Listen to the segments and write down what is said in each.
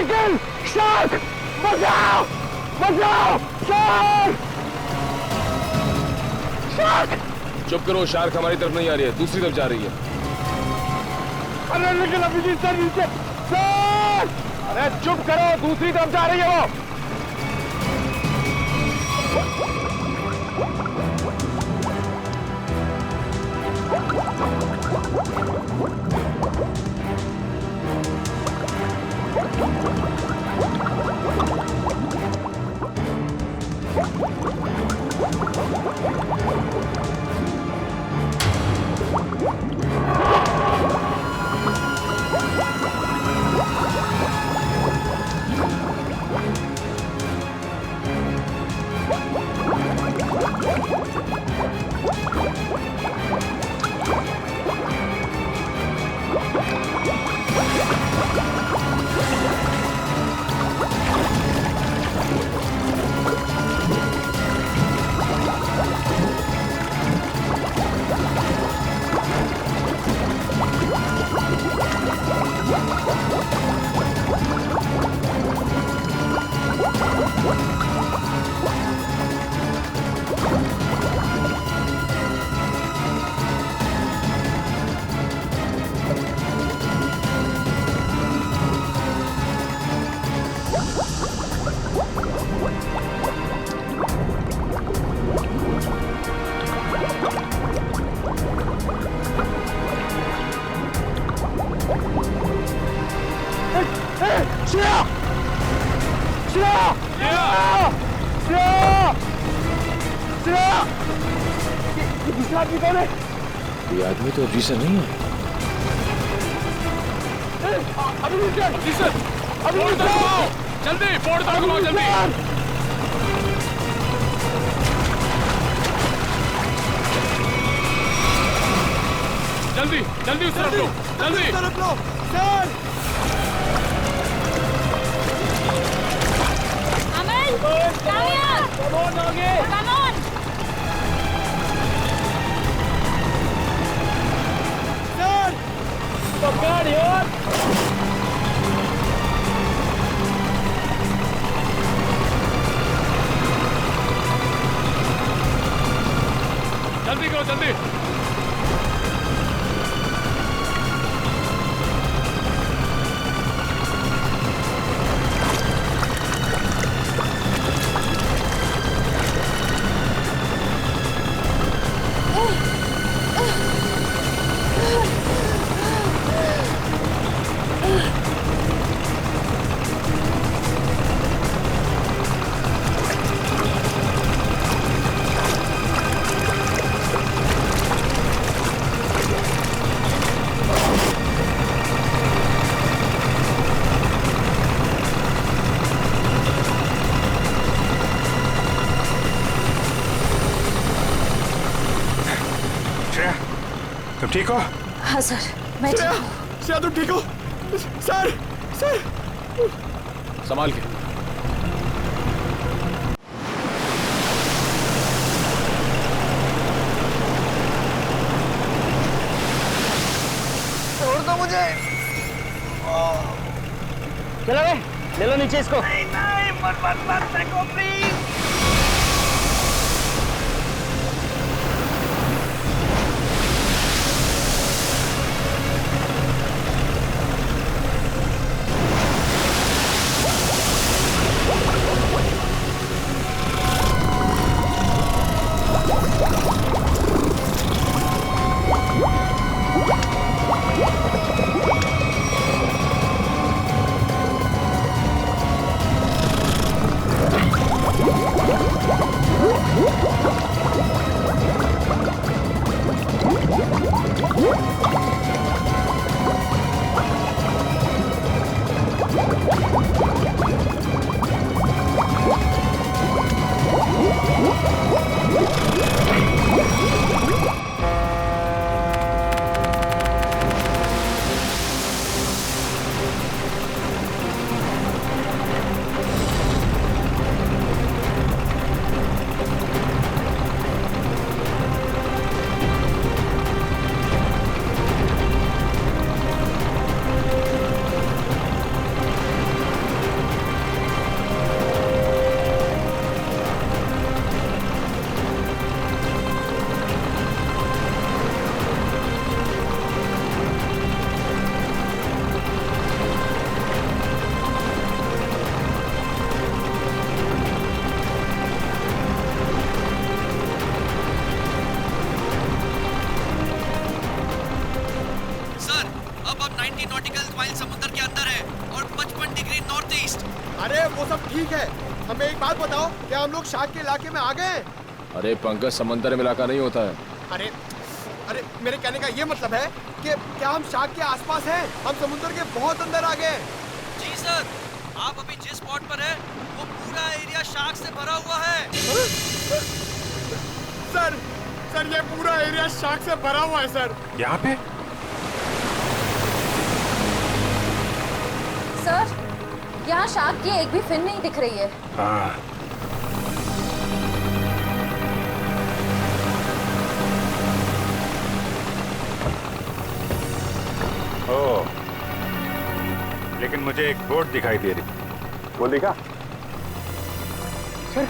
निकल! शार्क! बचाओ! बचाओ! शार्क! शार्क! चुप करो, शार्क हमारी तरफ नहीं आ रही है, दूसरी तरफ जा रही है। अरे निकल अभिजीत सर नीचे! शार्क! अरे चुप करो, दूसरी तरफ जा रही है वो। ये आदमी तो अभी से नहीं है। अभी सर! जल्दी फोड़ दो, घुमाओ जल्दी। जल्दी जल्दी उस तरफ लो, जल्दी तरफ लो सर! अमन! Come on, आगे! Come on! सर! पकड़ यार! जल्दी करो, जल्दी। तुम ठीक हो? हाँ सर, मैं ठीक हूँ। श्रेया तुम ठीक हो? सर! सर! संभाल के। छोड़ दो मुझे! चलो रे, ले लो नीचे इसको। नहीं नहीं, मत मत मत देखो प्लीज। अरे वो सब ठीक है, हमें एक बात बताओ, क्या हम लोग शार्क के इलाके में आ गए हैं? अरे पंकज, समंदर में इलाका नहीं होता है। अरे अरे मेरे कहने का ये मतलब है कि क्या हम शार्क के आसपास हैं? हम समुद्र के बहुत अंदर आ गए। जी सर, आप अभी जिस स्पॉट पर हैं, वो पूरा एरिया शार्क से भरा हुआ है। सर सर ये पूरा एरिया शार्क से भरा हुआ है सर। यहाँ पे सर, यहाँ शार्क की एक भी फिन नहीं दिख रही है। हाँ, ओह, लेकिन मुझे एक बोट दिखाई दे रही। वो दिखा? सर,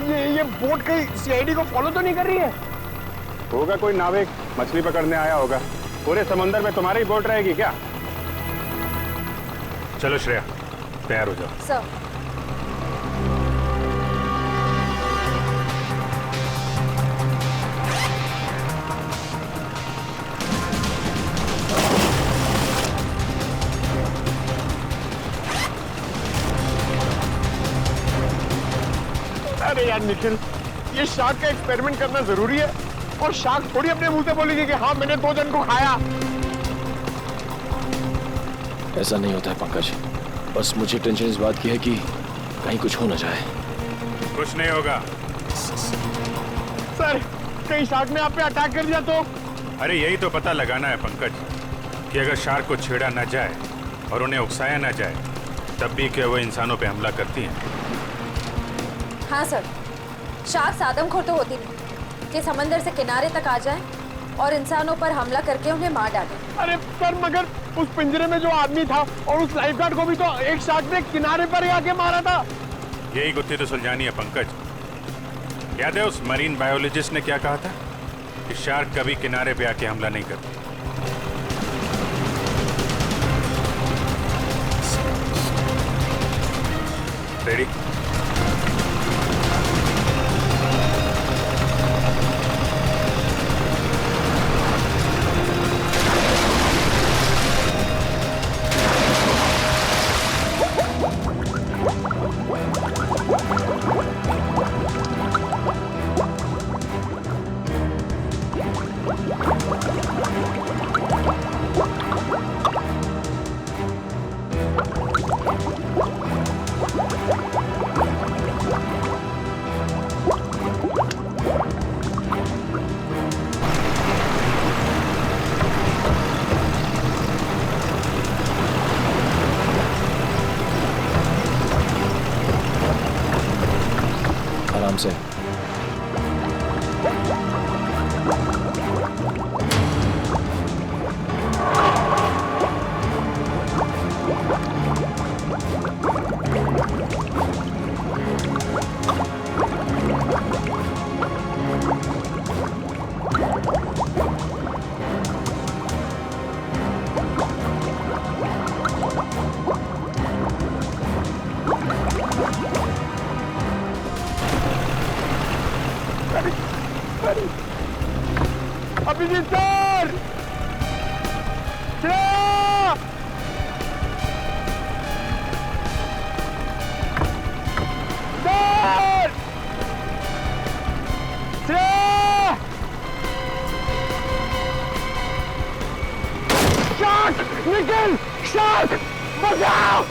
ये बोट कहीं सीआईडी को फॉलो तो नहीं कर रही है? होगा कोई नाविक मछली पकड़ने आया होगा। पूरे समुंदर में तुम्हारी बोट रहेगी क्या? चलो श्रेया, तैयार हो जाओ। सर, अरे यार निखिल, ये शार्क का एक्सपेरिमेंट करना जरूरी है, और शार्क थोड़ी अपने मुंह से बोलेगी कि हाँ मैंने 2 जन को खाया। ऐसा नहीं होता है पंकज, बस मुझे टेंशन इस बात की है कि कहीं कुछ हो ना जाए। कुछ नहीं होगा। सर, कहीं शार्क ने आप पे अटैक कर दिया तो? अरे यही तो पता लगाना है पंकज, कि अगर शार्क को छेड़ा ना जाए और उन्हें उकसाया ना जाए, तब भी क्या वो इंसानों पे हमला करती हैं? हाँ सर, शार्क आदमखोर तो होती नहीं कि समंदर से किनारे तक आ जाएं और इंसानों पर हमला करके उन्हें मार डालें। अरे सर, मगर उस पिंजरे में जो आदमी था और उस लाइफगार्ड को भी तो एक शार्क ने किनारे पर ही आके मारा था। यही गुत्थी तो सुलझानी है पंकज। याद है उस मरीन बायोलॉजिस्ट ने क्या कहा था, कि शार्क कभी किनारे पे आके हमला नहीं करती। रेडी? आराम से। Abhijeet sir! Shreya! Sir! Shreya! Shark! Nikhil! Shark! बचाओ!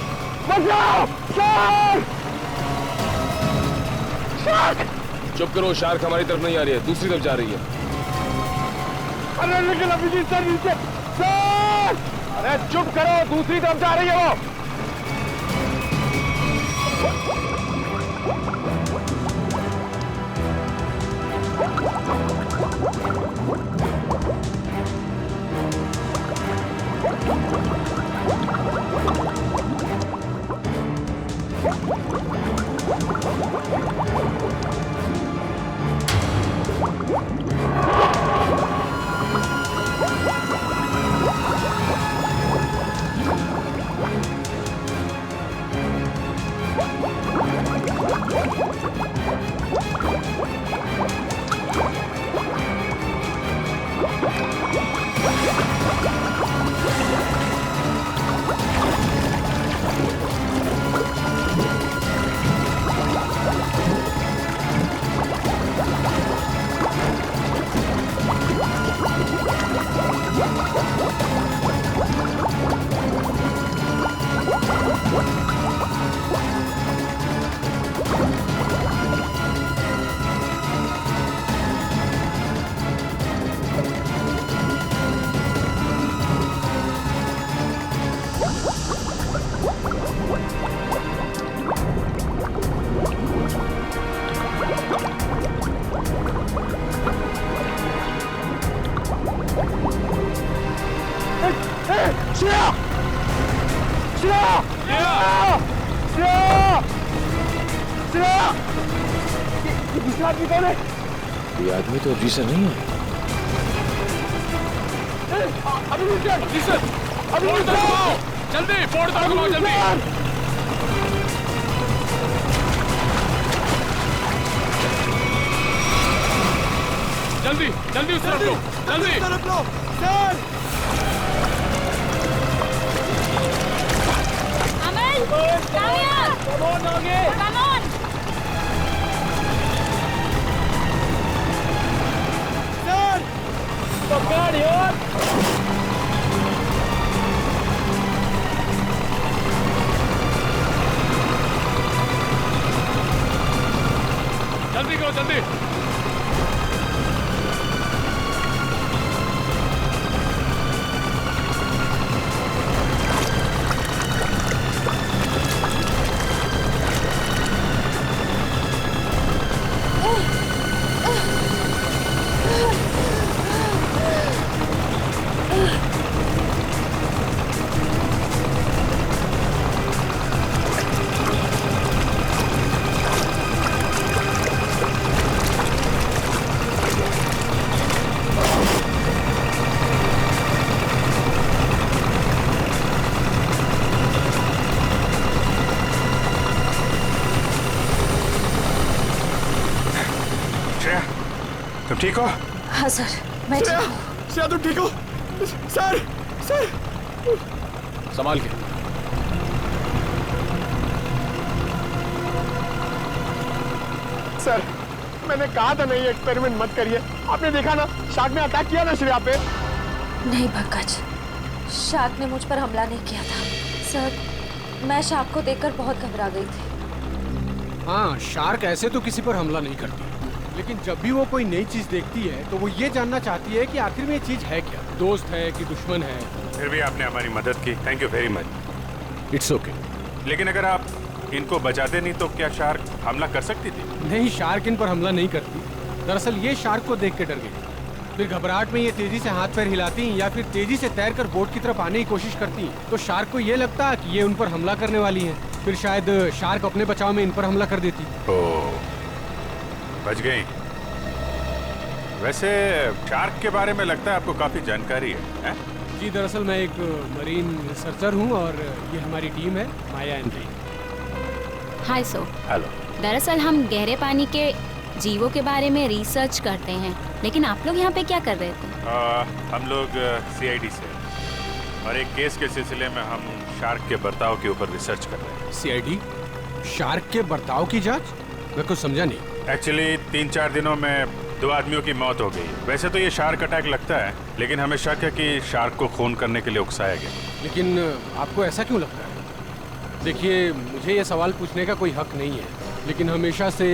बचाओ! शार्क! शार्क! चुप करो, शार्क हमारी तरफ नहीं आ रही है, दूसरी तरफ जा रही है। अरे लेकिन अभिजीत सर नीचे! सर! अरे चुप करो, दूसरी तरफ जा रही है वो। ये आदमी तो अभी से नहीं है। बोर्ड दबाओ जल्दी, बोर्ड दबाओ जल्दी। जल्दी जल्दी उस तरफ लो, जल्दी। तरफ लो सर। अमल, कामयाब, come on। सर जल्दी करो जल्दी। श्रेया, तुम ठीक हो? हाँ सर, मैं ठीक श्रेया, हूँ। श्रेया तुम ठीक हो? सर सर संभाल के। सर मैंने कहा था नहीं एक्सपेरिमेंट मत करिए। आपने देखा ना, शार्क ने अटैक किया ना श्रेया पे। नहीं पंकज, शार्क ने मुझ पर हमला नहीं किया था। सर, मैं शार्क को देखकर बहुत घबरा गई थी। हाँ, शार्क ऐसे तो किसी पर हमला नहीं करती, लेकिन जब भी वो कोई नई चीज देखती है तो वो ये जानना चाहती है कि आखिर में ये चीज है क्या, दोस्त है कि दुश्मन है। फिर भी आपने हमारी मदद की, thank you very much. It's okay. लेकिन अगर आप इनको बचाते नहीं तो क्या शार्क हमला कर सकती थी? नहीं, शार्क इन पर हमला नहीं करती। दरअसल ये शार्क को देख के डर गई, फिर घबराहट में ये तेजी से हाथ पैर हिलाती या फिर तेजी से तैरकर बोट की तरफ आने की कोशिश करती, तो शार्क को ये लगता कि ये उन पर हमला करने वाली है। फिर शायद शार्क अपने बचाव में इन पर हमला कर देती। ओह, बच गई। वैसे शार्क के बारे में लगता है आपको काफी जानकारी है? जी, दरअसल मैं एक मरीन रिसर्चर हूँ और ये हमारी टीम है, माया एंड रे। हाय सो। हेलो। दरअसल हम गहरे पानी के जीवों के बारे में रिसर्च करते हैं, लेकिन आप लोग यहाँ पे क्या कर रहे थे? हम लोग CID से और एक केस के सिलसिले में हम शार्क के बर्ताव के ऊपर रिसर्च कर रहे हैं। CID? शार्क के बर्ताव की जांच? मैं कुछ समझा नहीं। एक्चुअली 3-4 दिनों में 2 आदमियों की मौत हो गई। वैसे तो ये शार्क अटैक लगता है, लेकिन हमें शक है कि शार्क को खून करने के लिए उकसाया गया। लेकिन आपको ऐसा क्यों लगता है? देखिए, मुझे ये सवाल पूछने का कोई हक नहीं है, लेकिन हमेशा से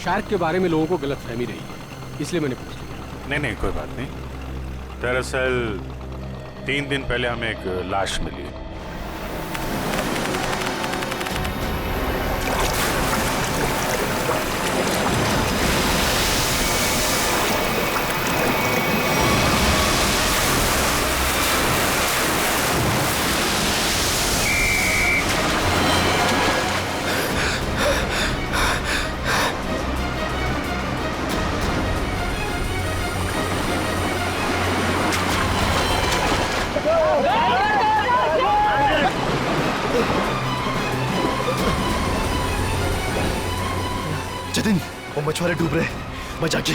शार्क के बारे में लोगों को गलतफहमी रही है, इसलिए मैंने पूछ लिया। नहीं, कोई बात नहीं। दरअसल 3 दिन पहले हमें एक लाश मिली। जतिन, वो मछुआरे डूब रहे, मैं जाके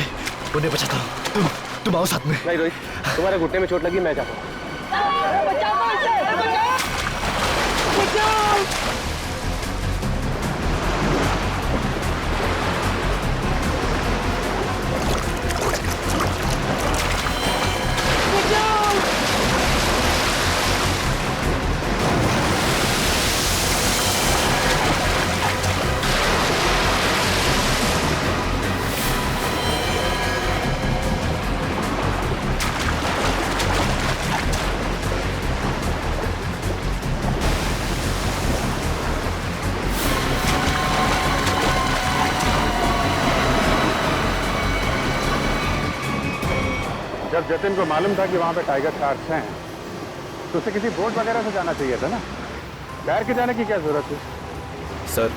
उन्हें बचाता हूँ। तुम आओ साथ में। नहीं रोहित, तुम्हारे घुटने में चोट लगी, मैं जाता हूँ। जब जतिन को मालूम था कि वहाँ पे टाइगर शार्क्स हैं, तो उसे किसी बोट वगैरह से जाना चाहिए था ना। तैर के जाने की क्या जरूरत थी? सर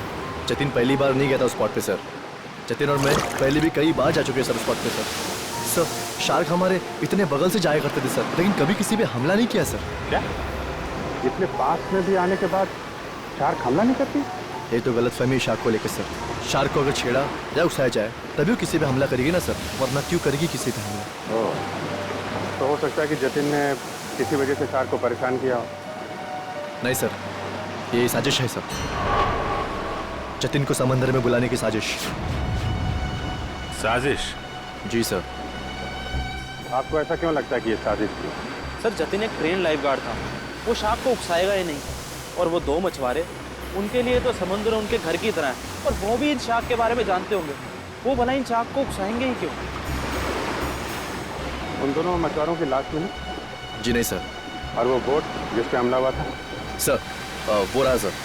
जतिन पहली बार नहीं गया था उस स्पॉट पे सर। जतिन और मैं पहले भी कई बार जा चुके हैं सर उस स्पॉट पे सर। सर शार्क हमारे इतने बगल से जाया करते थे सर, लेकिन कभी किसी पे हमला नहीं किया सर। क्या इतने पास में भी आने के बाद शार्क हमला नहीं करती? ये तो गलतफहमी शार्क को लेकर सर। शार्क को अगर छेड़ा या उकसाया जाए तभी वो किसी पे हमला करेगी ना सर, वरना क्यों करेगी किसी पे हमला। ओह, तो हो सकता है कि जतिन ने किसी वजह से शार्क को परेशान किया हो। नहीं सर, ये साजिश है सर। जतिन को समंदर में बुलाने की साजिश। साजिश? जी सर। आपको ऐसा क्यों लगता है कि ये साजिश थी? सर जतिन एक ट्रेन लाइफगार्ड था, वो शार्क को उकसाएगा ही नहीं। और वो दो मछुआरे, उनके लिए तो समुद्र उनके घर की तरह है, और वो भी इन शार्क के बारे में जानते होंगे। वो भला इन शार्क को उकसाएंगे ही क्यों? उन दोनों मछुआरों की लाश मिली? जी नहीं सर। और वो बोट जिस पे हमला हुआ था? सर वो रहा सर।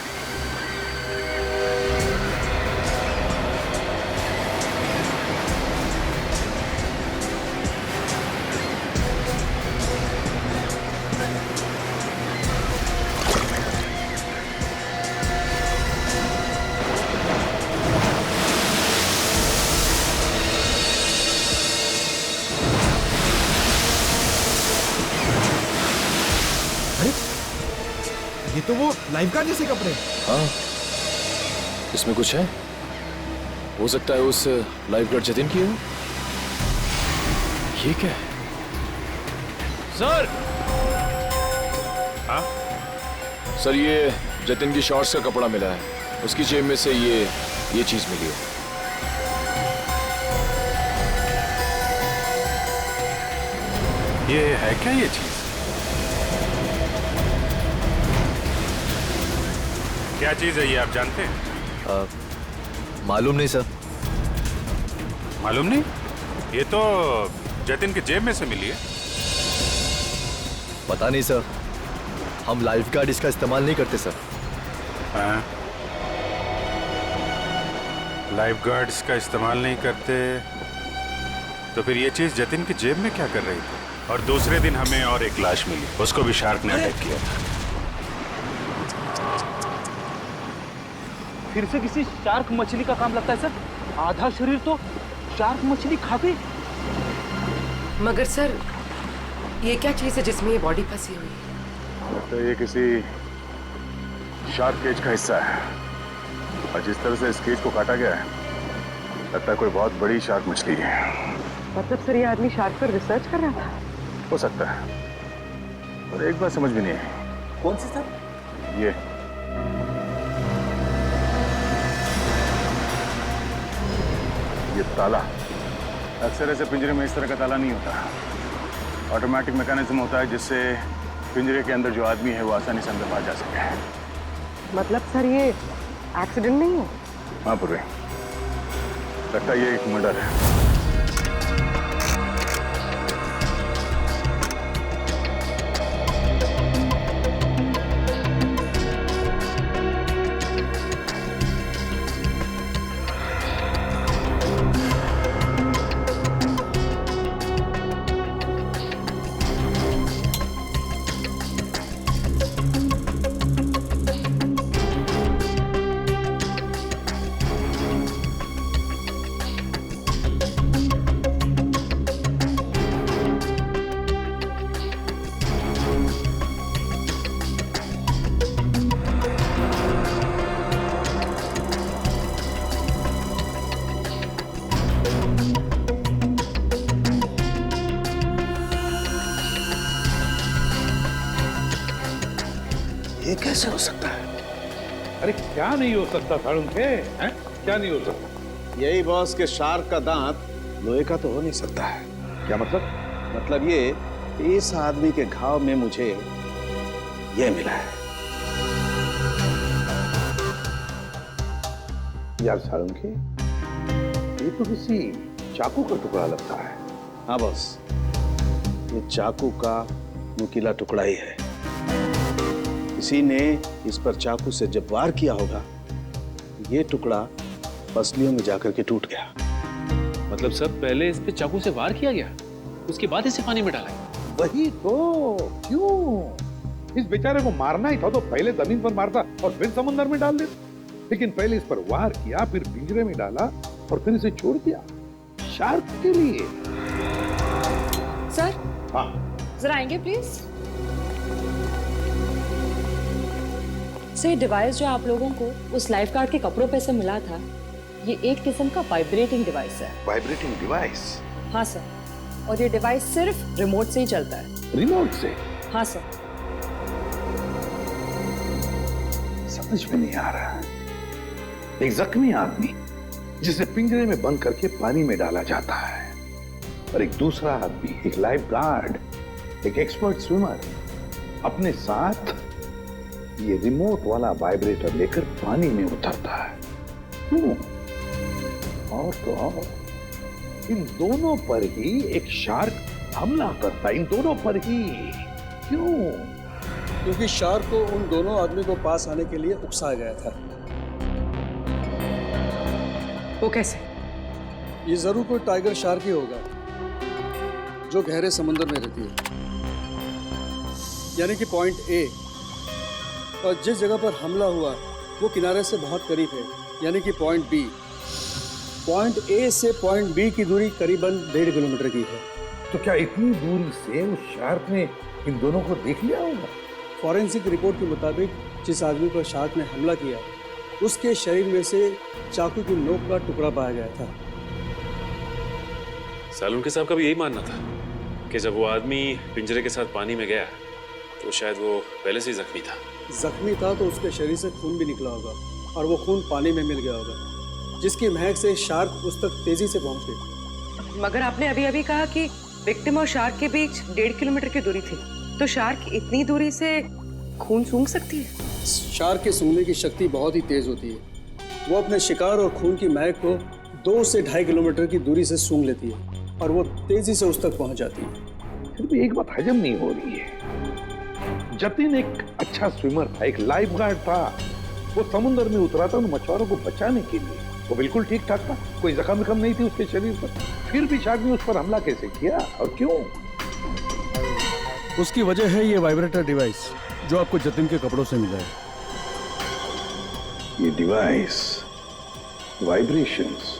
ये तो वो लाइफगार्ड जैसे कपड़े। हाँ, इसमें कुछ है। हो सकता है उस लाइफगार्ड जतिन की हो। ये क्या है? सर! हाँ? सर ये जतिन की शॉर्ट्स का कपड़ा मिला है, उसकी जेब में से ये चीज मिली है। ये है क्या ये चीज? क्या चीज है ये, आप जानते हैं? मालूम नहीं सर। मालूम नहीं? ये तो जतिन की जेब में से मिली है। पता नहीं सर, हम लाइफगार्ड इसका इस्तेमाल नहीं करते सर। हाँ? लाइफगार्ड्स का इस्तेमाल नहीं करते, तो फिर ये चीज जतिन की जेब में क्या कर रही थी? और दूसरे दिन हमें और एक लाश मिली, उसको भी शार्क ने अटैक किया था। फिर से किसी शार्क मछली का काम लगता है सर। आधा शरीर तो शार्क मछली खा गई। मगर सर ये क्या चीज है जिसमें ये बॉडी फंसी हुई है? तो ये किसी शार्क केज का हिस्सा है, और जिस तरह से इस केज को काटा गया है, लगता है कोई बहुत बड़ी शार्क मछली है। मतलब सर ये आदमी शार्क पर रिसर्च कर रहा था? हो सकता है, और एक बात समझ में नहीं आई। कौन सी सर? ये ताला। अक्सर ऐसे पिंजरे में इस तरह का ताला नहीं होता। ऑटोमेटिक मैकेनिज्म होता है जिससे पिंजरे के अंदर जो आदमी है वो आसानी से अंदर बाहर जा सके। मतलब सर ये एक्सीडेंट नहीं है? हाँ पूर्वी, लगता है ये एक मर्डर है। ये कैसे हो सकता है? अरे क्या नहीं हो सकता साळुंखे? हैं? क्या नहीं हो सकता? यही बॉस के शार्क का दांत लोहे का तो हो नहीं सकता है। क्या मतलब? मतलब ये, इस आदमी के घाव में मुझे ये मिला है। यार साळुंखे, ये तो किसी चाकू का टुकड़ा लगता है। हाँ बॉस, ये चाकू का नुकीला टुकड़ा ही है। किसी ने इस पर चाकू से जब वार किया होगा, ये टुकड़ा पसलियों में जाकर के टूट गया। मतलब सर पहले इस पे चाकू से वार किया गया? उसके बाद इसे पानी में डाला है। वही तो, क्यों? इस बेचारे को मारना ही था तो पहले जमीन पर मारता और फिर समुद्र में डाल देता। लेकिन पहले इस पर वार किया, फिर पिंजरे में डाला और फिर इसे छोड़ दिया शार्क के लिए। सर, हाँ, जरा आएंगे प्लीज। सर, डिवाइस जो आप लोगों को उस लाइफ गार्ड के कपड़ों पे से मिला था, ये एक किस्म का वाइब्रेटिंग डिवाइस है। Vibrating device? हाँ सर, और ये डिवाइस सिर्फ रिमोट से ही चलता है। रिमोट से? हाँ सर। समझ में नहीं आ रहा। एक जख्मी आदमी जिसे पिंजरे में बंद करके पानी में डाला जाता है, और एक दूसरा आदमी, एक लाइफ गार्ड, एक एक्सपर्ट स्विमर, अपने साथ ये रिमोट वाला वाइब्रेटर लेकर पानी में उतरता है। क्यों? और तो और, इन दोनों पर ही एक शार्क हमला करता है, इन दोनों पर ही। क्यों? क्योंकि शार्क को उन दोनों आदमी को पास आने के लिए उकसाया गया था। वो कैसे? ये जरूर कोई टाइगर शार्क ही होगा जो गहरे समुद्र में रहती है, यानी कि पॉइंट ए। और जिस जगह पर हमला हुआ वो किनारे से बहुत करीब है, यानी कि पॉइंट बी। पॉइंट ए से पॉइंट बी की दूरी करीबन 1.5 किलोमीटर की है। तो क्या इतनी दूरी से उस शार्क ने इन दोनों को देख लिया होगा? फॉरेंसिक रिपोर्ट के मुताबिक जिस आदमी पर शार्क ने हमला किया, उसके शरीर में से चाकू की नोक का टुकड़ा पाया गया था। सालुंके साहब का भी यही मानना था कि जब वो आदमी पिंजरे के साथ पानी में गया तो शायद वो पहले से ही जख्मी था। जख्मी था तो उसके शरीर से खून भी निकला होगा, और वो खून पानी में मिल गया होगा, जिसकी महक से शार्क उस तक तेजी से पहुंच गई। मगर आपने अभी अभी कहा कि विक्टिम और शार्क के बीच 1.5 किलोमीटर की दूरी थी, तो शार्क इतनी दूरी से खून सूंघ सकती है? शार्क के सूंघने की शक्ति बहुत ही तेज होती है। वो अपने शिकार और खून की महक को 2 से 2.5 किलोमीटर की दूरी से सूंघ लेती है, और वो तेजी से उस तक पहुंच जाती है। फिर भी एक बात हजम नहीं हो रही है। जतिन एक अच्छा स्विमर था, एक लाइफ गार्ड था। वो समुद्र में उतरा था उन मछुआरों को बचाने के लिए। वो बिल्कुल ठीक ठाक था, कोई जख्म नहीं थी उसके शरीर पर। फिर भी शार्क ने उस पर हमला कैसे किया और क्यों? उसकी वजह है ये वाइब्रेटर डिवाइस जो आपको जतिन के कपड़ों से मिला है। ये डिवाइस वाइब्रेशंस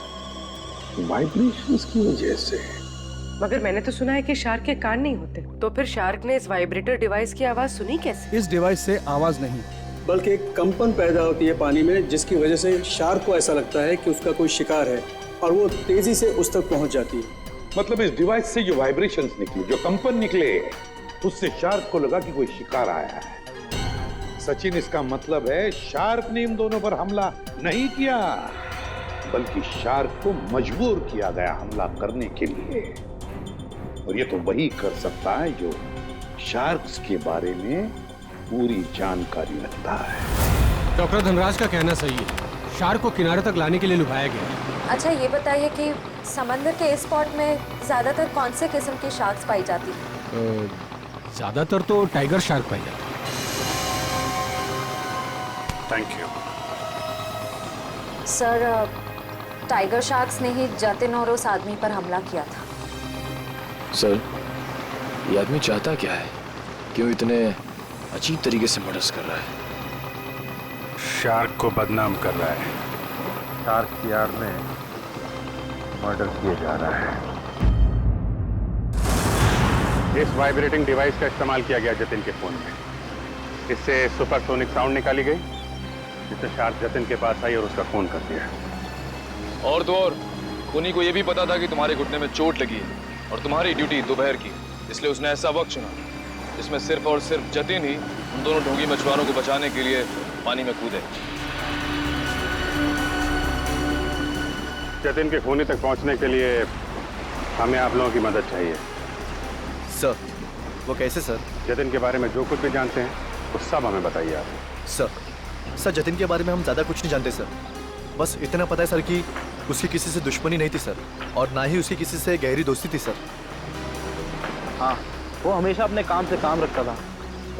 की वजह से। मगर मैंने तो सुना है कि शार्क के कान नहीं होते, तो फिर शार्क ने इस वाइब्रेटर डिवाइस की आवाज सुनी कैसे? इस डिवाइस से आवाज नहीं, बल्कि एक कंपन पैदा होती है पानी में, जिसकी वजह से शार्क को ऐसा लगता है कि उसका कोई शिकार है, और वो तेजी से उस तक पहुंच जाती है। मतलब इस डिवाइस से जो वाइब्रेशंस निकली, जो कंपन निकले, उससे शार्क को लगा कि कोई शिकार आया है। सचिन, इसका मतलब है शार्क ने इन दोनों पर हमला नहीं किया, बल्कि शार्क को मजबूर किया गया हमला करने के लिए। और ये तो वही कर सकता है जो शार्क्स के बारे में पूरी जानकारी रखता है। डॉक्टर धनराज का कहना सही है, शार्क को किनारे तक लाने के लिए लुभाया गया। अच्छा, ये बताइए कि समंदर के इस स्पॉट में ज्यादातर कौन से किस्म की शार्क्स पाई जाती है? ज्यादातर तो टाइगर शार्क पाई जाती है। Thank you sir, tiger sharks ने ही जतिन और उस आदमी पर हमला किया था। सर, ये आदमी चाहता क्या है? क्यों इतने अजीब तरीके से मर्डर कर रहा है? शार्क को बदनाम कर रहा है। शार्क की आड़ में मर्डर किया जा रहा है। इस वाइब्रेटिंग डिवाइस का इस्तेमाल किया गया जतिन के फोन में। इससे सुपरसोनिक साउंड निकाली गई, जिससे शार्क जतिन के पास आई और उसका खून कर दिया। और तो और, उन्हीं को यह भी पता था कि तुम्हारे घुटने में चोट लगी है और तुम्हारी ड्यूटी दोपहर की, इसलिए उसने ऐसा वक्त चुना जिसमें सिर्फ और सिर्फ जतिन ही उन दोनों ढोंगी मछुआरों को बचाने के लिए पानी में कूदे। जतिन के खूनी तक पहुंचने के लिए हमें आप लोगों की मदद चाहिए। सर, वो कैसे सर? जतिन के बारे में जो कुछ भी जानते हैं वो सब हमें बताइए आप। सर जतिन के बारे में हम ज़्यादा कुछ नहीं जानते सर। बस इतना पता है सर कि उसकी किसी से दुश्मनी नहीं थी सर, और ना ही उसकी किसी से गहरी दोस्ती थी सर। हाँ, वो हमेशा अपने काम से काम रखता था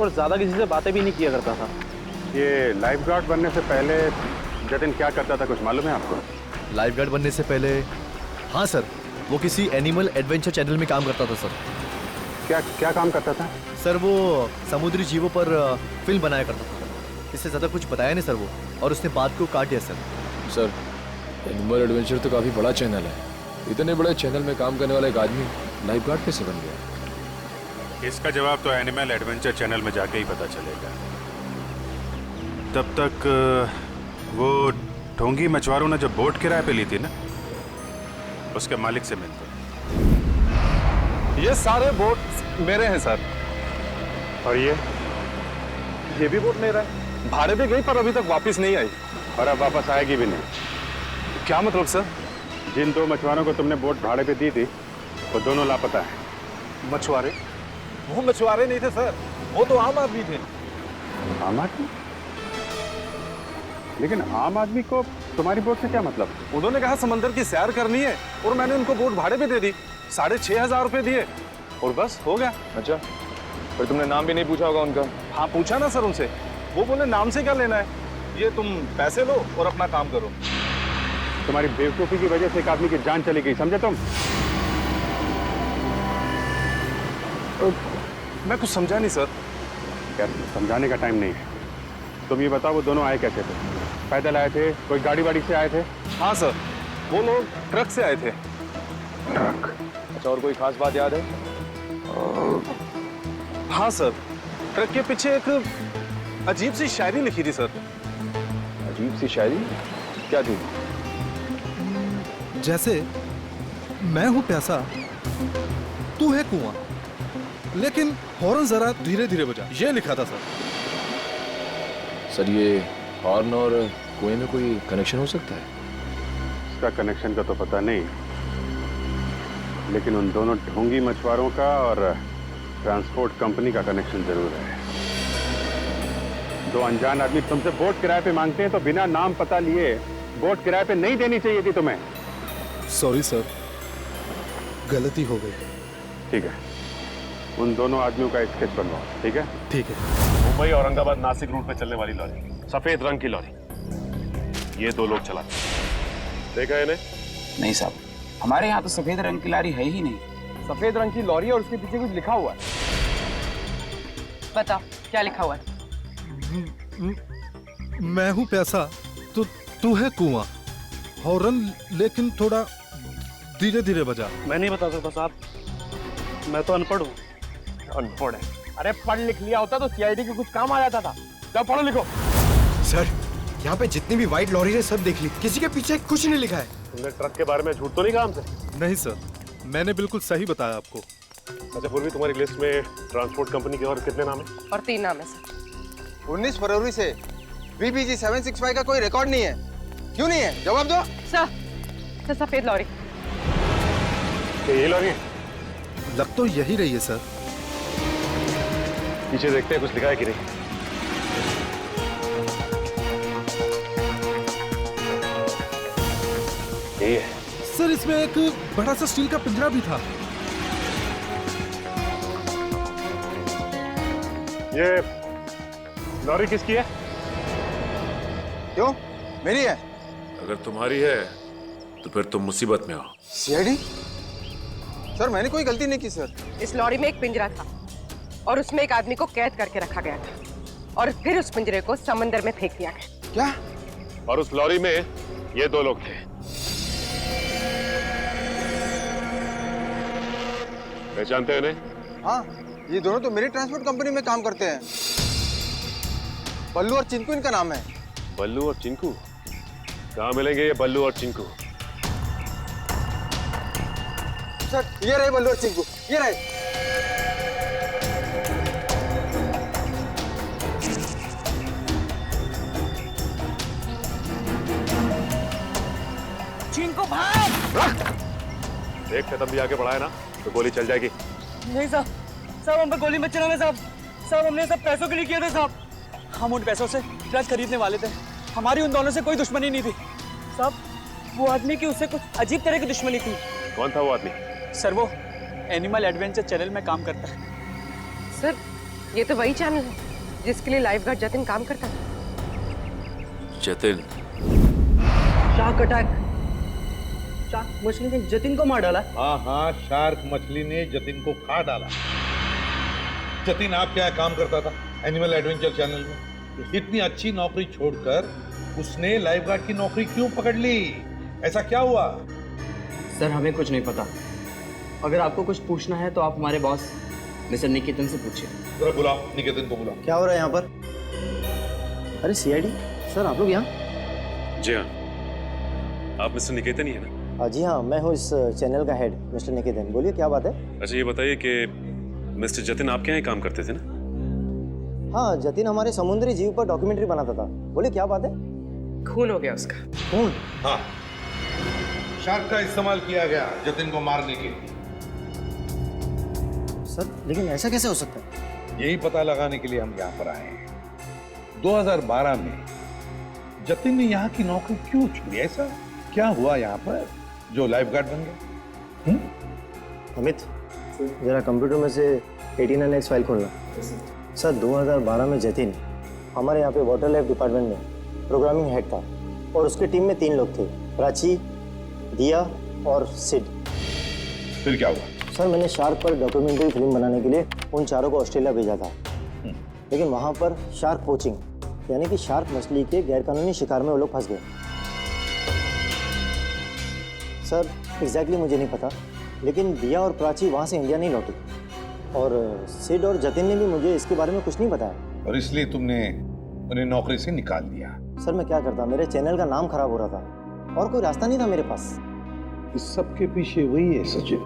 और ज़्यादा किसी से बातें भी नहीं किया करता था। ये लाइफ गार्ड बनने से पहले जतिन क्या करता था, कुछ मालूम है आपको? लाइफ गार्ड बनने से पहले? हाँ सर, वो किसी एनिमल एडवेंचर चैनल में काम करता था सर। क्या क्या काम करता था? सर वो समुद्री जीवों पर फिल्म बनाया करता था। इससे ज़्यादा कुछ बताया नहीं सर वो, और उसने बात को काट दिया सर। सर एनिमल एडवेंचर तो काफ़ी बड़ा चैनल है। इतने बड़े चैनल में काम करने वाला एक आदमी लाइफ गार्ड कैसे बन गया? इसका जवाब तो एनिमल एडवेंचर चैनल में जाके ही पता चलेगा। तब तक वो ढोंगी मछुआरों ने जब बोट किराए पे ली थी ना, उसके मालिक से मिलते। ये सारे बोट मेरे हैं सर। और ये भी बोट मेरा है। भाड़े पे गई पर अभी तक वापस नहीं आई। और अब वापस आएगी भी नहीं। क्या मतलब सर? जिन 2 मछुआरों को तुमने बोट भाड़े पे दी थी वो दोनों लापता है। मछुआरे? वो मछुआरे नहीं थे सर, वो तो आम आदमी थे। आम आदमी? लेकिन आम आदमी को तुम्हारी बोट से क्या मतलब? उन्होंने कहा समंदर की सैर करनी है और मैंने उनको बोट भाड़े पे दे दी। 6,500 रुपए दिए और बस हो गया। अच्छा, पर तुमने नाम भी नहीं पूछा होगा उनका? हाँ पूछा ना सर उनसे, वो बोले नाम से क्या लेना है, ये तुम पैसे लो और अपना काम करो। तुम्हारी बेवकूफी की वजह से एक आदमी की जान चली गई, समझे तुम? मैं कुछ समझा नहीं सर। यार समझाने का टाइम नहीं है। तुम ये बताओ वो दोनों आए कैसे थे? पैदल आए थे, कोई गाड़ी वाड़ी से आए थे? हाँ सर, वो लोग ट्रक से आए थे। ट्रक? अच्छा, और कोई खास बात याद है? हाँ सर, ट्रक के पीछे एक अजीब सी शायरी लिखी थी सर। अजीब सी शायरी? क्या थी? जैसे मैं हूं प्यासा, तू है कुआं, लेकिन हॉर्न जरा धीरे धीरे बजा, ये लिखा था सर। सर ये हॉर्न और कुएं में कोई कनेक्शन हो सकता है? इसका कनेक्शन का तो पता नहीं, लेकिन उन दोनों ढोंगी मछुआरों का और ट्रांसपोर्ट कंपनी का कनेक्शन जरूर है। 2 अनजान आदमी तुमसे बोट किराए पे मांगते हैं तो बिना नाम पता लिए बोट किराए पे नहीं देनी चाहिए थी तुम्हें। सॉरी सर, गलती हो गई। ठीक है, उन दोनों आदमियों का स्केच बनवाओ। ठीक है? ठीक है। मुंबई औरंगाबाद नासिक रूट पे चलने वाली लॉरी, सफेद रंग की लॉरी। ये 2 लोग चलाते। देखा है इन्हें? नहीं साहब, हमारे यहाँ तो सफेद रंग की लॉरी है ही नहीं। सफेद रंग की लॉरी और उसके पीछे कुछ लिखा हुआ है। बता क्या लिखा हुआ है? मैं हूं प्यासा, तो तू है कुआं, हॉर्न लेकिन थोड़ा धीरे धीरे बजा। मैं नहीं बता सकता साहब, मैं तो अनपढ़ हूँ। अनपढ़ है? अरे पढ़ लिख लिया होता तो सीआईडी के कुछ काम आ जाता था। जाओ पढ़ो लिखो। सर, यहाँ पे जितनी भी व्हाइट लॉरी है सब देख ली, किसी के पीछे कुछ नहीं लिखा है। तुमने ट्रक के बारे में झूठ तो नहीं कहा हमसे? नहीं सर, मैंने बिल्कुल सही बताया आपको। अच्छा पूर्वी, तुम्हारी लिस्ट में ट्रांसपोर्ट कंपनी के और कितने नाम है? और 3 नाम है सर। 19 फरवरी से BBG 765 का कोई रिकॉर्ड नहीं है। क्यों नहीं है? जवाब दो सर। सफेद लॉरी। ये लॉरी? लग तो यही रही है सर। पीछे देखते हैं कुछ लिखा है कि नहीं। यही है सर, इसमें एक बड़ा सा स्टील का पिंजरा भी था। ये लॉरी किसकी है? क्यों? मेरी है। अगर तुम्हारी है तो फिर तुम मुसीबत में हो। सीआईडी? सर मैंने कोई गलती नहीं की सर। इस लॉरी में एक पिंजरा था और उसमें एक आदमी को कैद करके रखा गया था और फिर उस पिंजरे को समंदर में फेंक दिया गया। क्या? और उस लॉरी में ये 2 लोग थे। पहचानते हैं इन्हें? हाँ, ये दोनों तो मेरी ट्रांसपोर्ट कंपनी में काम करते हैं। बल्लू और चिंकू इनका नाम है। बल्लू और चिंकू? कहाँ मिलेंगे ये बल्लू और चिंकू? सर ये रहे बल्लू और चिंकू, ये रहे। चिंकू भाग! एक कदम भी आगे बढ़ाया ना तो गोली चल जाएगी। नहीं साहब, साहब हम पे गोली मत चलाना साहब। साहब हमने सब पैसों के लिए किया था साहब। हम उन पैसों से ट्रक खरीदने वाले थे। हमारी उन दोनों से कोई दुश्मनी नहीं थी साहब। वो आदमी की उससे कुछ अजीब तरह की दुश्मनी थी। कौन था वो आदमी? सर वो एनिमल एडवेंचर चैनल में काम करता है। सर ये तो वही चैनल है जिसके लिए लाइफ गार्ड जतिन काम करता था। जतिन? Shark attack. शार्क मछली ने जतिन को मार डाला। हाँ हाँ, शार्क मछली ने जतिन को खा डाला। जतिन आप क्या काम करता था एनिमल एडवेंचर चैनल में? इतनी अच्छी नौकरी छोड़कर उसने लाइफगार्ड की नौकरी क्यों पकड़ ली? ऐसा क्या हुआ? सर हमें कुछ नहीं पता। अगर आपको कुछ पूछना है तो आप हमारे बॉस मिस्टर निकेतन से पूछिए। जरा बुलाओ, निकेतन को बुलाओ। क्या हो रहा है यहाँ पर? अरे सीआईडी सर, आप लोग यहाँ? जी हाँ, आप मिस्टर निकेतन ही है ना? जी हाँ, मैं हूँ इस चैनल का हेड मिस्टर निकेतन। बोलिए क्या बात है? अच्छा ये बताइए कि मिस्टर जतिन आपके यहाँ काम करते थे ना? हाँ, जतिन हमारे समुद्री जीव पर डॉक्यूमेंट्री बनाता था। बोलिए क्या बात है? खून हो गया उसका। खून? हाँ, शार्क का इस्तेमाल किया गया जतिन को मारने के लिए। सर लेकिन ऐसा कैसे हो सकता है? यही पता लगाने के लिए हम यहाँ पर आए हैं। 2012 में जतिन ने यहाँ की नौकरी क्यों छोड़ी? ऐसा क्या हुआ यहाँ पर जो लाइफगार्ड बन गया? अमित जरा कंप्यूटर में से 89X फाइल खोलना। सर 2012 में जतिन हमारे यहाँ पे वाटर लाइफ डिपार्टमेंट में प्रोग्रामिंग हेड था और उसके टीम में 3 लोग थे, प्राची, दिया और सिड। फिर क्या हुआ? सर मैंने शार्क पर डॉक्यूमेंट्री फिल्म बनाने के लिए उन चारों को ऑस्ट्रेलिया भेजा था, लेकिन वहाँ पर शार्क पोचिंग यानी कि शार्क मछली के गैरकानूनी शिकार में वो लोग फंस गए। सर एग्जैक्टली मुझे नहीं पता, लेकिन दिया और प्राची वहाँ से इंडिया नहीं लौटी और सिड और जतिन ने भी मुझे इसके बारे में कुछ नहीं बताया। और इसलिए तुमने उन्हें नौकरी से निकाल दिया? सर मैं क्या करता, मेरे चैनल का नाम खराब हो रहा था और कोई रास्ता नहीं था मेरे पास। इस सब के पीछे वही है सचिन,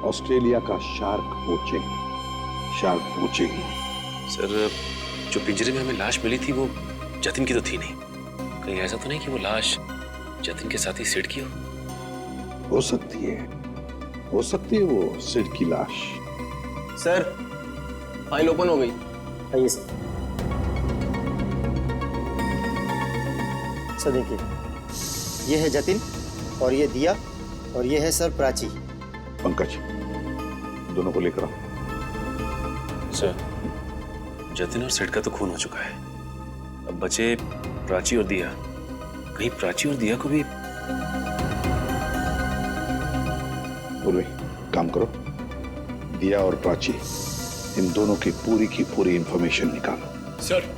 ऑस्ट्रेलिया का shark poaching. Shark poaching. Sir जो पिंजरे में हमें लाश मिली थी वो जतिन की तो थी नहीं। कहीं ऐसा तो नहीं कि वो लाश जतिन के साथ ही सिड की हो सकती है, हो सकती है वो सिड की लाश। सर फाइल ओपन हो गई। आइए सर। सर देखिए, ये है जतिन और ये दिया और ये है सर प्राची। पंकज दोनों को लेकर आओ। सर जतिन और सिड का तो खून हो चुका है, अब बचे प्राची और दिया। कहीं प्राची और दिया को भी बोलो, काम करो, दिया और प्राची इन दोनों की पूरी इंफॉर्मेशन निकालो। सर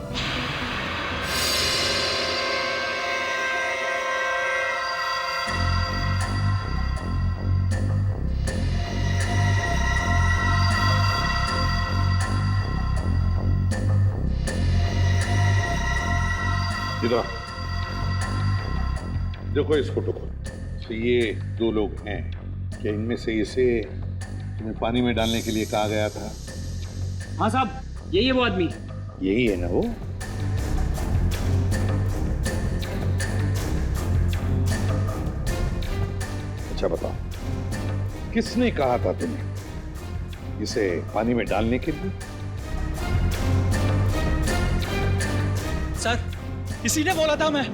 इधर देखो इस फोटो को। तो ये 2 लोग हैं, क्या इनमें से इसे तुम्हें पानी में डालने के लिए कहा गया था? हाँ साहब, यही है वो आदमी। यही है ना वो? अच्छा बताओ, किसने कहा था तुम्हें इसे पानी में डालने के लिए? सर इसी ने बोला था। मैं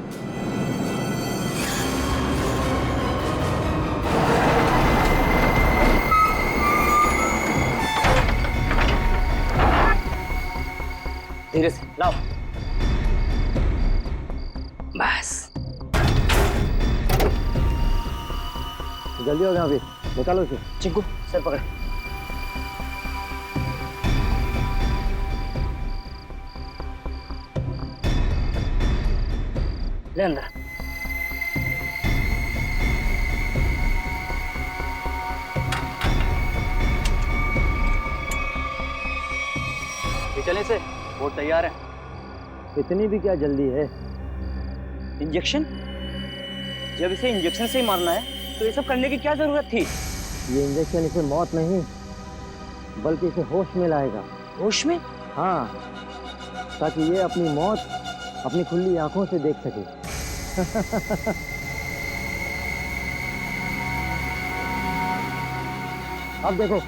धीरे से लाओ। बस जल्दी हो गया, अभी निकालो इसे। चिंकू सर पकड़। ले अंदर। चले से बोट तैयार है। इतनी भी क्या जल्दी है? इंजेक्शन? जब इसे इंजेक्शन से ही मारना है तो ये सब करने की क्या जरूरत थी? ये इंजेक्शन इसे मौत नहीं बल्कि इसे होश में लाएगा। होश में? हाँ, ताकि ये अपनी मौत अपनी खुली आंखों से देख सके। अब देखो।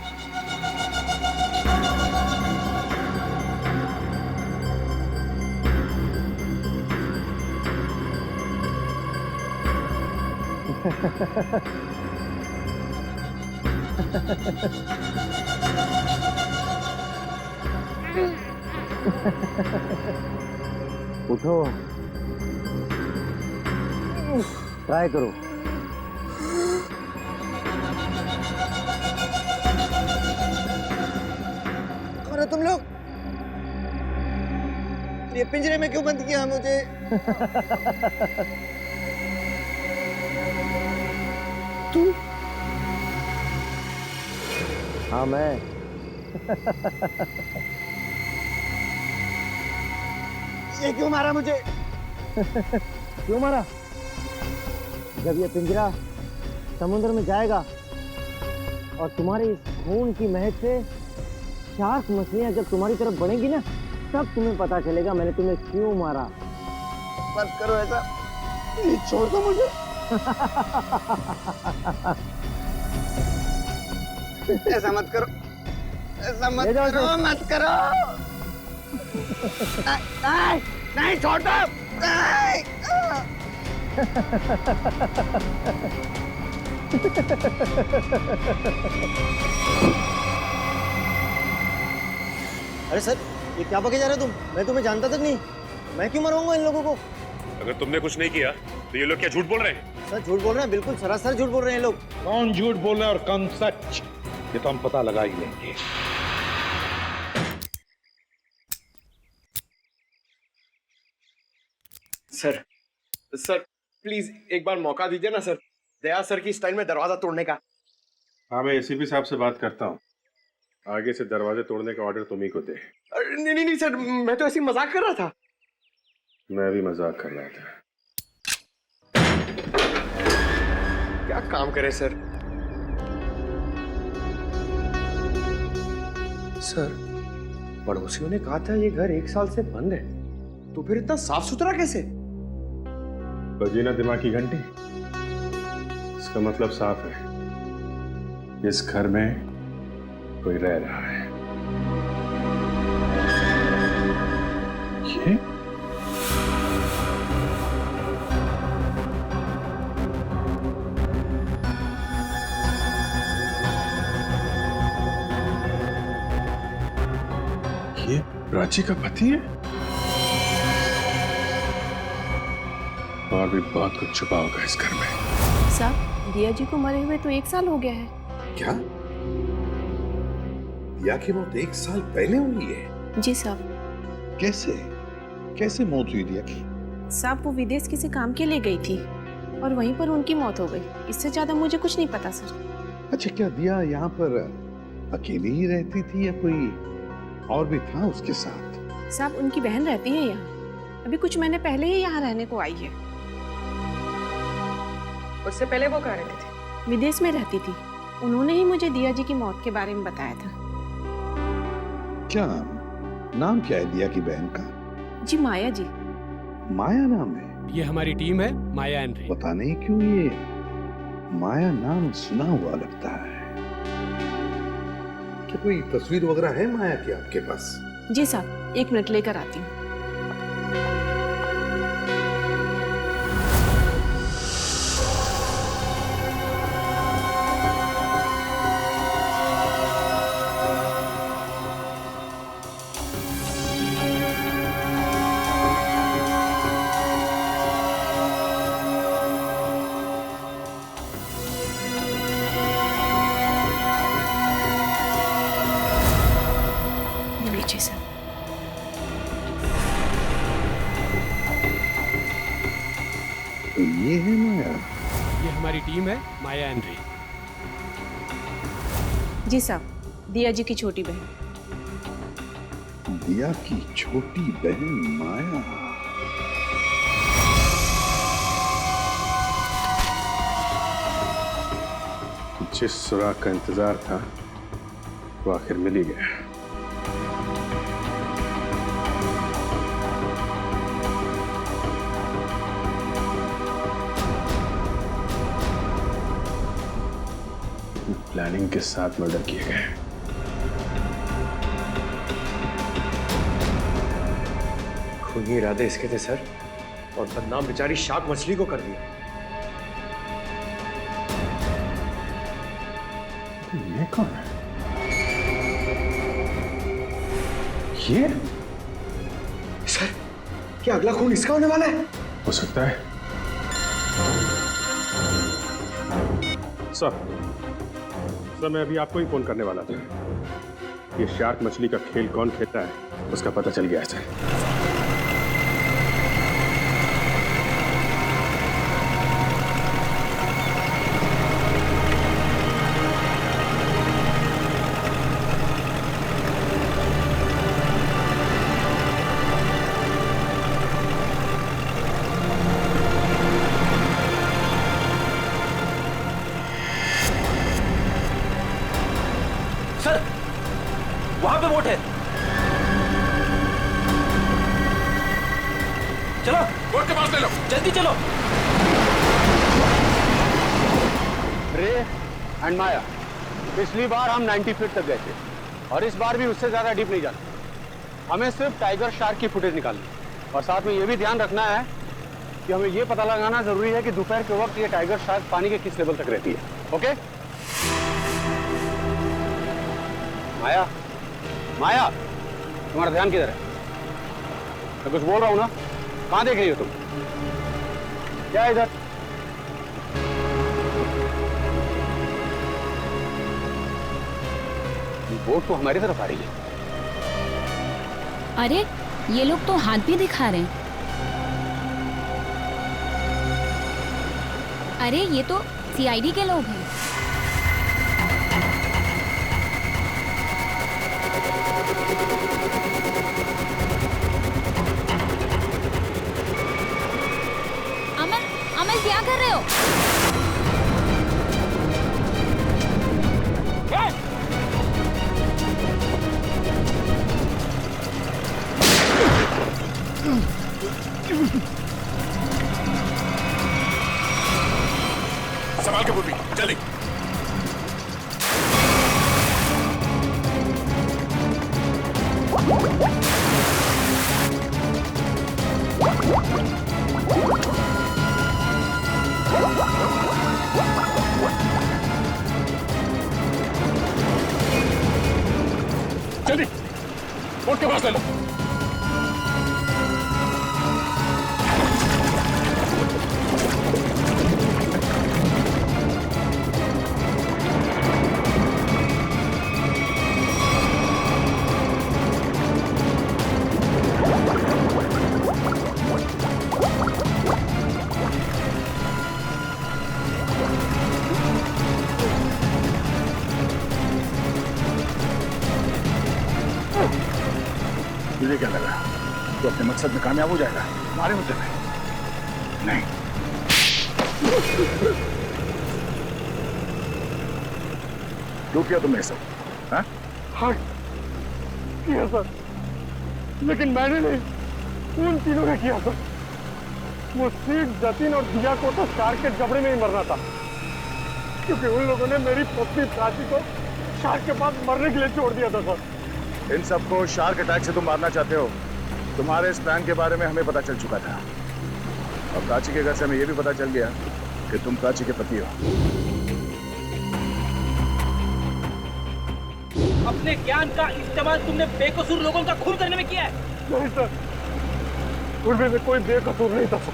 उठो, ट्राई करो। तुम लोग? ये पिंजरे में क्यों बंद किया मुझे? तू? हाँ मैं। ये क्यों मारा मुझे? क्यों मारा? जब ये पिंजरा समुद्र में जाएगा और तुम्हारी इस खून की महक से शार्क मछलियां जब तुम्हारी तरफ बढ़ेंगी ना, तब तुम्हें पता चलेगा मैंने तुम्हें क्यों मारा। मत करो ऐसा, प्लीज छोड़ दो मुझे। ऐसा मत करो, ऐसा मत करो, मत करो। नहीं, नहीं छोड़ दो। नहीं। अरे सर, ये क्या बके जा रहे हो तुम? मैं तुम्हें जानता तक नहीं। मैं क्यों मरवाऊंगा इन लोगों को? अगर तुमने कुछ नहीं किया तो ये लोग क्या झूठ बोल रहे हैं? सर झूठ बोल रहे हैं, बिल्कुल सरासर झूठ बोल रहे हैं लोग। कौन झूठ बोल रहा है और कौन सच, ये तो हम पता लगा ही लेंगे। सर सर प्लीज एक बार मौका दीजिए ना सर, दया सर की स्टाइल में दरवाजा तोड़ने का। हाँ, मैं एसीपी साहब से बात करता हूँ। आगे से दरवाजे तोड़ने का ऑर्डर तुम ही को दे। नहीं नहीं नहीं सर, मैं तो ऐसे ही मजाक कर रहा था। मैं भी मजाक कर रहा था। क्या काम करे सर? सर, पड़ोसियों ने कहा था ये घर 1 साल से बंद है, तो फिर इतना साफ सुथरा कैसे? बजी ना दिमाग की घंटी, इसका मतलब साफ है, इस घर में कोई रह रहा है। ये प्राची का पति है? और भी बहुत कुछ छुपा होगा इस घर में। साहब, दिया जी को मरे हुए तो 1 साल हो गया है। क्या? दिया की मौत 1 साल पहले हुई है? जी साहब। कैसे? कैसे मौत हुई दिया की? साहब, वो विदेश किसी काम के लिए गई थी और वहीं पर उनकी मौत हो गई। इससे ज्यादा मुझे कुछ नहीं पता सर। अच्छा, क्या दिया यहाँ पर अकेली ही रहती थी या कोई और भी था उसके साथ? साहब, उनकी बहन रहती है यहाँ। अभी कुछ महीने पहले ही यहाँ रहने को आई है। उससे पहले वो कहाँ रहती थी? विदेश में रहती थी। उन्होंने ही मुझे दिया जी की मौत के बारे में बताया था। क्या नाम क्या है दिया की बहन का? जी माया जी। माया नाम है? ये हमारी टीम है, माया एंड रे। पता नहीं क्यों ये माया नाम सुना हुआ लगता है। क्या कोई तस्वीर वगैरह है माया की आपके पास? जी साहब, 1 मिनट लेकर आती हूँ। तो ये है माया? ये हमारी टीम है, माया एंड रे। जी साहब, दिया जी की छोटी बहन। दिया की छोटी बहन माया। जिस सुराग का इंतजार था वो आखिर मिल ही गया। प्लानिंग के साथ मर्डर किए गए। खूनी इरादे इसके थे सर, और बदनाम बेचारी शार्क मछली को कर दिया। ये कौन है? ये? सर, क्या अगला खून इसका होने वाला है? हो सकता है। सर, मैं अभी आपको ही फोन करने वाला था। ये शार्क मछली का खेल कौन खेलता है उसका पता चल गया है सर। सर वहां पे बोट है। चलो बोट के पास ले लो, जल्दी चलो। रे एंड माया, पिछली बार हम 90 फीट तक गए थे और इस बार भी उससे ज्यादा डीप नहीं जाना। हमें सिर्फ टाइगर शार्क की फुटेज निकालनी और साथ में ये भी ध्यान रखना है कि हमें ये पता लगाना जरूरी है कि दोपहर के वक्त ये टाइगर शार्क पानी के किस लेवल तक रहती है। ओके माया, माया तुम्हारा ध्यान किधर है? मैं कुछ बोल रहा हूं ना, कहां देख रही हो तुम? क्या है इधर? बोट तो हमारी तरफ आ रही है। अरे ये लोग तो हाथ भी दिखा रहे हैं। अरे ये तो सीआईडी के लोग हैं। अमन, अमन क्या कर रहे हो? संभाल के पूर्वी, जल्दी। जल्दी बोट के पास ले लो। तुझे क्या लगा तो अपने मकसद में कामयाब हो जाएगा? हमारे मुद्दे में नहीं। क्यों किया तुमने सब? हाँ किया सर, लेकिन मैंने नहीं, उन तीनों ने किया सर। वो सीट, जतिन और दिया को तो शार्क के जबड़े में ही मरना था, क्योंकि उन लोगों ने मेरी पत्नी प्राची को शार्क के पास मरने के लिए छोड़ दिया था सर। इन सबको शार्क अटैक से तुम मारना चाहते हो? तुम्हारे इस प्लान के बारे में हमें पता चल चुका था और प्राची के घर से हमें यह भी पता चल गया कि तुम प्राची के पति हो। अपने ज्ञान का इस्तेमाल तुमने बेकसूर लोगों का खून करने में किया है। नहीं सर, उनमें से कोई बेकसूर नहीं था सर।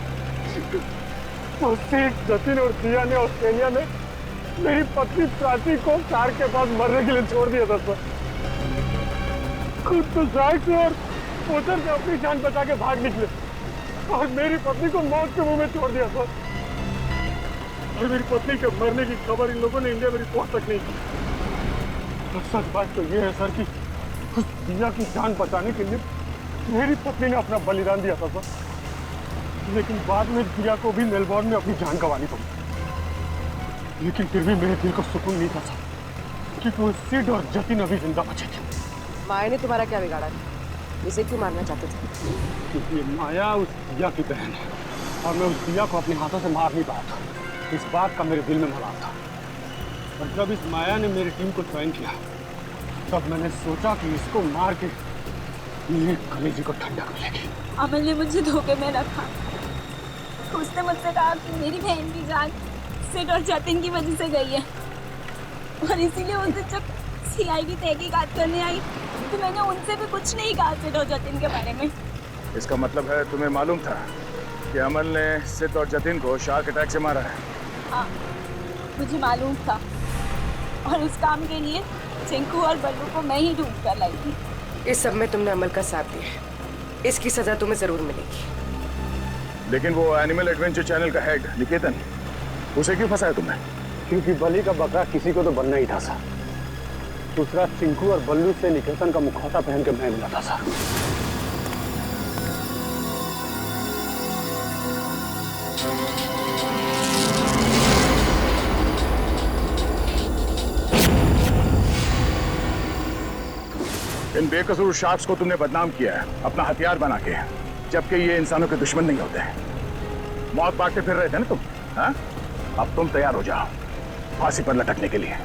तो सीट, जतिन और दिया ने ऑस्ट्रेलिया में मेरी पत्नी प्राची को शार्क के पास मरने के लिए छोड़ दिया था सर। खुद तो शार्क से और उधर से अपनी जान बचा के भाग निकले और मेरी पत्नी को मौत के मुंह में छोड़ दिया सर। और मेरी पत्नी के मरने की खबर इन लोगों ने इंडिया में रिपोर्ट तक नहीं की। और सच बात तो ये है सर कि उस दिया की जान बचाने के लिए मेरी पत्नी ने अपना बलिदान दिया था सर। लेकिन बाद में दिया को भी मेलबोर्न में अपनी जान गंवानी पड़ी। लेकिन फिर भी मेरे दिल को सुकून नहीं था सर, क्योंकि वो सिड और जतिन अभी जिंदा बचे थे। माया ने तुम्हारा क्या बिगाड़ा? इसे क्यों मारना चाहते थे? क्योंकि माया उस दिया की बहन है और मैं उस दिया को अपने हाथों से मार नहीं पाया था। इस बात का मेरे दिल में मलाल था। और जब इस माया ने मेरी टीम को ज्वाइन किया तब मैंने सोचा कि इसको मार के मेरे कलेजे को ठंडक मिलेगी। अमन ने मुझे धोखे में रखा। उसने मुझसे कहा कि मेरी बहन की जान सिड और जतिन की वजह से गई है और इसीलिए उसे जब सीआईडी तहकीकात करने आई तो मैंने उनसे भी कुछ नहीं कहा सिड और जतिन के बारे में। इसका मतलब है तुम्हें मालूम था कि अमन ने सिड और जतिन को शार्क अटैक से मारा है? हाँ, मुझे मालूम था और उस काम के लिए चिंकू और बल्लू को मैं ही ढूंढ कर लाई थी। इस सब में तुमने अमल का साथ दिया है, इसकी सजा तुम्हें जरूर मिलेगी। लेकिन वो एनिमल एडवेंचर चैनल का हेड निकेतन, उसे क्यों फंसाया तुमने? क्योंकि बलि का बकरा किसी को तो बनना ही था सर। दूसरा, चिंकू और बल्लू से निकेतन का मुखौटा पहन के मैं मिला था सर। इन बेकसूर शार्क्स को तुमने बदनाम किया है अपना हथियार बना के, जबकि ये इंसानों के दुश्मन नहीं होते। मौत बांटते फिर रहे थे ना तुम, हाँ? अब तुम तैयार हो जाओ फांसी पर लटकने के लिए।